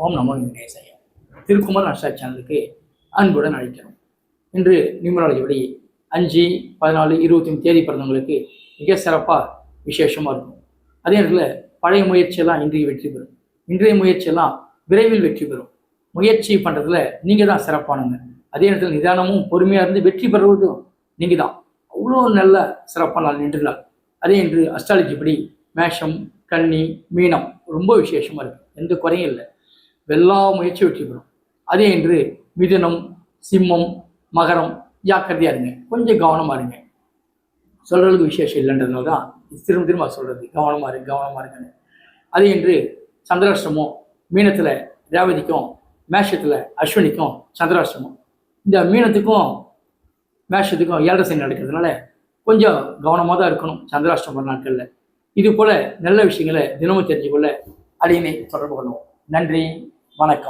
ஓம் நமோ விக்னேசாய. திருக்குமரன் அஷ்டா சேனலுக்கு அன்புடன் அழைக்கிறோம். இன்று நியூமராலஜிபடி 5, 14, 25 தேதி பிறந்தவங்களுக்கு மிக சிறப்பாக விசேஷமாக இருக்கும். அதே நேரத்தில் பழைய முயற்சியெல்லாம் இன்றைய வெற்றி பெறும். இன்றைய முயற்சியெல்லாம் விரைவில் வெற்றி பெறும். முயற்சி பண்ணுறதுல நீங்கள் தான் சிறப்பானவங்க. அதே நேரத்தில் நிதானமும் பொறுமையாக இருந்து வெற்றி பெறுவதும் நீங்கள் தான். அவ்வளோ நல்ல சிறப்பான நாள் இன்று நாள். அதே இன்று அஸ்ட்ராலஜிப்படி மேஷம், கன்னி, மீனம் ரொம்ப விசேஷமாக இருக்குது. எந்த குறையும் இல்லை. எல்லா முயற்சியும் வெற்றி பெறும். அதே என்று மிதுனம், சிம்மம், மகரம் ஜாக்கிரதையாக இருங்க. கொஞ்சம் கவனமாக இருங்க. சொல்கிறதுக்கு விசேஷம் இல்லைன்றதுனால தான் திரும்ப திரும்ப சொல்கிறது, கவனமாக இருங்க கவனமாக இருங்கன்னு. அதே என்று சந்திராஷ்டமம் மீனத்தில் ரேவதிக்கும், மேஷத்தில் அஸ்வினிக்கும் சந்திராஷ்டமம். இந்த மீனத்துக்கும் மேஷத்துக்கும் 7.5 சனி நடக்கிறதுனால கொஞ்சம் கவனமாக தான் இருக்கணும் சந்திராஷ்டமம் நாட்களில். இது போல் நல்ல விஷயங்களை தினமும் தெரிஞ்சுக்கொள்ள அடியினை தொடர்பு கொள்வோம். நன்றி, வணக்கம்.